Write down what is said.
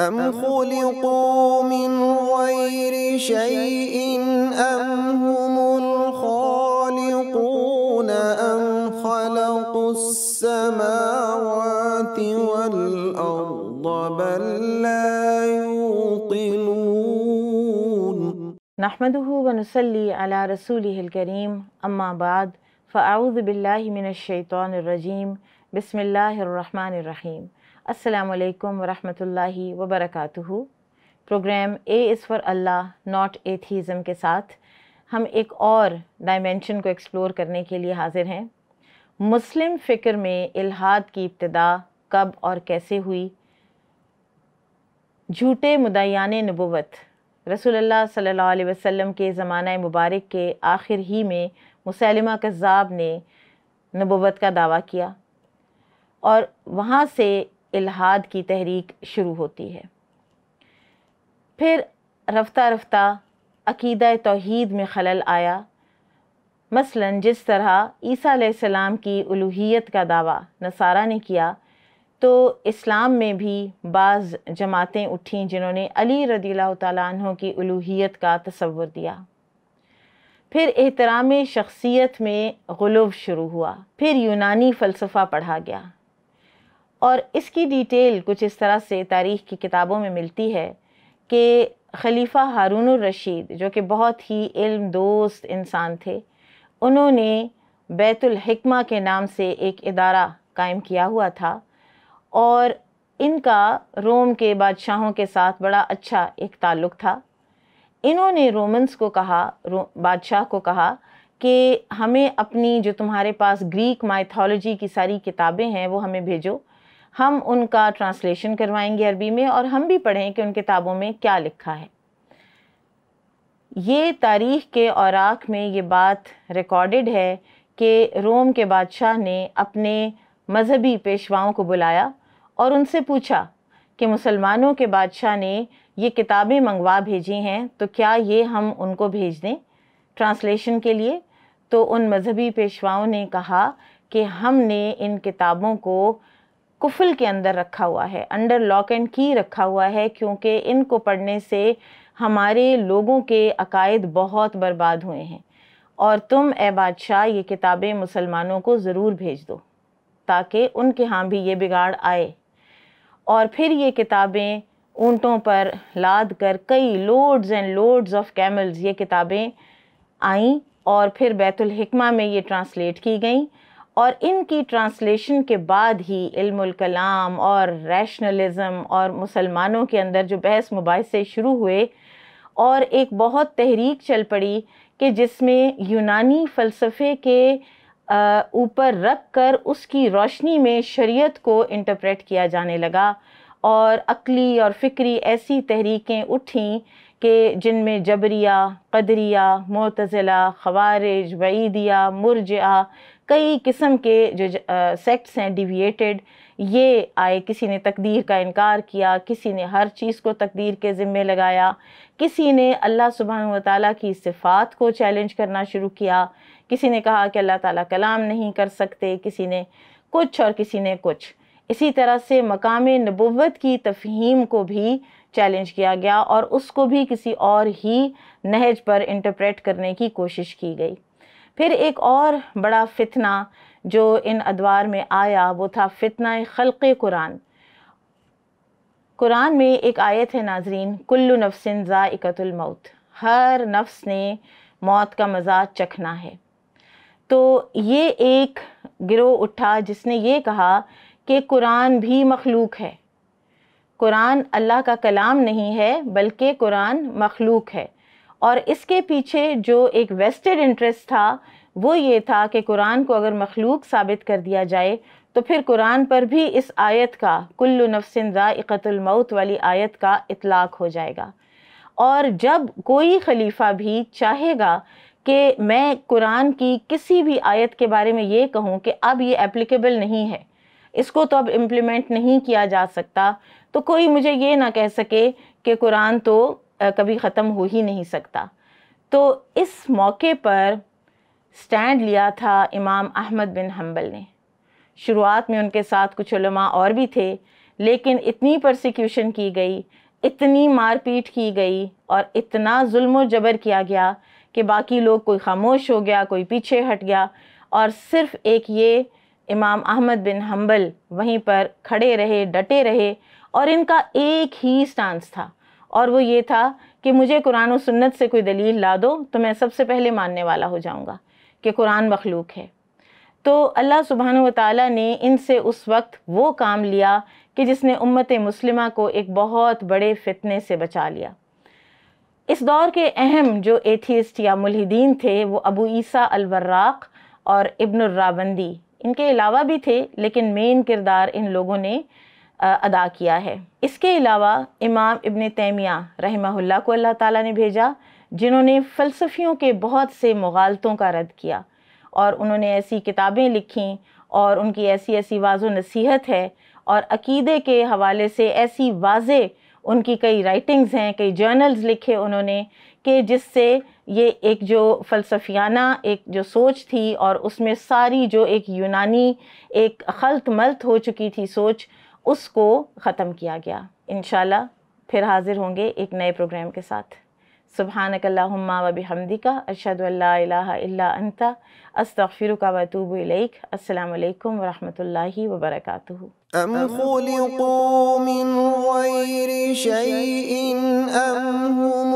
أم خلقوا من غير شيء أم هم الخالقون أم خلقوا السماوات والأرض بل لا يوقنون نحمده ونصلي على رسوله الكريم اما بعد فاعوذ باللہ من الشیطان الرجیم بسم اللہ الرحمن الرحیم۔ السلام علیکم ورحمۃ اللہ وبرکاتہ۔ Program A is for Allah not atheism کے ساتھ ہم ایک اور ڈائمینشن کو ایکسپلور کرنے کے لیے حاضر ہیں۔ مسلم فکر میں الحاد کی ابتدا کب اور کیسے ہوئی؟ جھوٹے مدعیان نبوت رسول اللہ صلی اللہ علیہ وسلم کے زمانہ مبارک کے آخر ہی میں مسیلمہ کذاب نے نبوت کا دعویٰ کیا اور وہاں سے الحاد کی تحریک شروع ہوتی ہے۔ پھر رفتہ رفتہ عقیدہ توحید میں خلل آیا، مثلاً جس طرح عیسیٰ علیہ السلام کی الوہیت کا دعویٰ نصارہ نے کیا، تو اسلام میں بھی بعض جماعتیں اٹھیں جنہوں نے علی رضی اللہ تعالیٰ عنہ کی الوہیت کا تصور دیا۔ پھر احترام شخصیت میں غلو شروع ہوا، پھر یونانی فلسفہ پڑھا گیا، اور اس کی ڈیٹیل کچھ اس طرح سے تاریخ کی کتابوں میں ملتی ہے کہ خلیفہ ہارون الرشید جو کہ بہت ہی علم دوست انسان تھے، انہوں نے بیت الحکمہ کے نام سے ایک ادارہ قائم کیا ہوا تھا، اور ان کا روم کے بادشاہوں کے ساتھ بڑا اچھا ایک تعلق تھا۔ انہوں نے رومنز کو کہا، بادشاہ کو کہا کہ ہمیں اپنی جو تمہارے پاس گریک مائتھولوجی کی ساری کتابیں ہیں وہ ہمیں بھیجو، ہم ان کا ٹرانسلیشن کروائیں گے عربی میں، اور ہم بھی پڑھیں کہ ان کتابوں میں کیا لکھا ہے۔ یہ تاریخ کے اوراق میں یہ بات ریکارڈڈ ہے کہ روم کے بادشاہ نے اپنے مذہبی پیشواؤں کو بلایا اور ان سے پوچھا کہ مسلمانوں کے بادشاہ نے یہ کتابیں منگوا بھیجی ہیں، تو کیا یہ ہم ان کو بھیج دیں ٹرانسلیشن کے لیے؟ تو ان مذہبی پیشواؤں نے کہا کہ ہم نے ان کتابوں کو کفل کے اندر رکھا ہوا ہے، انڈر لاک اینڈ کی رکھا ہوا ہے، کیونکہ ان کو پڑھنے سے ہمارے لوگوں کے عقائد بہت برباد ہوئے ہیں، اور تم اے بادشاہ یہ کتابیں مسلمانوں کو ضرور بھیج دو تاکہ ان کے ہاں بھی یہ بگاڑ آئے۔ اور پھر یہ کتابیں اونٹوں پر لاد کر کئی loads and loads of camels یہ کتابیں آئیں، اور پھر بیت الحکمہ میں یہ ٹرانسلیٹ کی گئیں، اور ان کی ٹرانسلیشن کے بعد ہی علم الکلام اور ریشنلزم اور مسلمانوں کے اندر جو بحث مباحثے شروع ہوئے، اور ایک بہت تحریک چل پڑی کہ جس میں یونانی فلسفے کے اوپر رکھ کر اس کی روشنی میں شریعت کو انٹرپریٹ کیا جانے لگا، اور عقلی اور فکری ایسی تحریکیں اٹھیں کہ جن میں جبریہ، قدریہ، معتزلہ، خوارج، وعیدیہ، مرجئہ، کئی قسم کے جو سیکٹس ہیں ڈیویٹڈ، یہ آئے۔ کسی نے تقدیر کا انکار کیا، کسی نے ہر چیز کو تقدیر کے ذمے لگایا، کسی نے اللہ سبحانہ وتعالیٰ کی صفات کو چیلنج کرنا شروع کیا، کسی نے کہا کہ اللہ تعالیٰ کلام نہیں کر سکتے، کسی نے کچھ اور کسی نے کچھ۔ اسی طرح سے مقام نبوت کی تفہیم کو بھی چیلنج کیا گیا، اور اس کو بھی کسی اور ہی نہج پر انٹرپریٹ کرنے کی کوشش کی گئی۔ پھر ایک اور بڑا فتنہ جو ان ادوار میں آیا وہ تھا فتنہ خلق قرآن۔ قرآن میں ایک آیت ہے ناظرین، کل نفس ذائقۃ الموت، ہر نفس نے موت کا مزہ چکھنا ہے۔ تو یہ ایک گروہ اٹھا جس نے یہ کہا کہ قرآن بھی مخلوق ہے، قرآن اللہ کا کلام نہیں ہے بلکہ قرآن مخلوق ہے، اور اس کے پیچھے جو ایک ویسٹڈ انٹرسٹ تھا وہ یہ تھا کہ قرآن کو اگر مخلوق ثابت کر دیا جائے تو پھر قرآن پر بھی اس آیت کا، کل نفس ذائقۃ الموت والی آیت کا اطلاق ہو جائے گا، اور جب کوئی خلیفہ بھی چاہے گا کہ میں قرآن کی کسی بھی آیت کے بارے میں یہ کہوں کہ اب یہ اپلیکیبل نہیں ہے، اس کو تو اب امپلیمنٹ نہیں کیا جا سکتا، تو کوئی مجھے یہ نہ کہہ سکے کہ قرآن تو کبھی ختم ہو ہی نہیں سکتا۔ تو اس موقع پر سٹینڈ لیا تھا امام احمد بن حنبل نے۔ شروعات میں ان کے ساتھ کچھ علماء اور بھی تھے، لیکن اتنی پرسیکیوشن کی گئی، اتنی مار پیٹ کی گئی اور اتنا ظلم و جبر کیا گیا کہ باقی لوگ کوئی خاموش ہو گیا، کوئی پیچھے ہٹ گیا، اور صرف ایک یہ امام احمد بن حنبل وہیں پر کھڑے رہے، ڈٹے رہے، اور ان کا ایک ہی سٹانس تھا، اور وہ یہ تھا کہ مجھے قرآن و سنت سے کوئی دلیل لا دو تو میں سب سے پہلے ماننے والا ہو جاؤں گا کہ قرآن مخلوق ہے۔ تو اللہ سبحانہ وتعالیٰ نے ان سے اس وقت وہ کام لیا کہ جس نے امت مسلمہ کو ایک بہت بڑے فتنے سے بچا لیا۔ اس دور کے اہم جو ایتھیسٹ یا ملحدین تھے وہ ابو عیسیٰ الوراق اور ابن الراوندی، ان کے علاوہ بھی تھے لیکن مین کردار ان لوگوں نے ادا کیا ہے۔ اس کے علاوہ امام ابن تیمیہ رحمہ اللہ کو اللہ تعالیٰ نے بھیجا، جنہوں نے فلسفیوں کے بہت سے مغالطوں کا رد کیا، اور انہوں نے ایسی کتابیں لکھیں اور ان کی ایسی واضح و نصیحت ہے، اور عقیدے کے حوالے سے ایسی واضح ان کی کئی رائٹنگز ہیں، کئی جرنلز لکھے انہوں نے، کہ جس سے یہ ایک جو فلسفیانہ ایک جو سوچ تھی اور اس میں ساری جو ایک یونانی ایک خلط ملط ہو چکی تھی سوچ، اس کو ختم کیا گیا۔ انشاءاللہ پھر حاضر ہوں گے ایک نئے پروگرام کے ساتھ۔ سبحانک اللہم و بحمدک، اشہد ان لا الہ الا انت، استغفرک و اتوب الیک۔ السلام علیکم ورحمۃ اللہ وبرکاتہ۔ أم خلقوا من غير شيء أم هم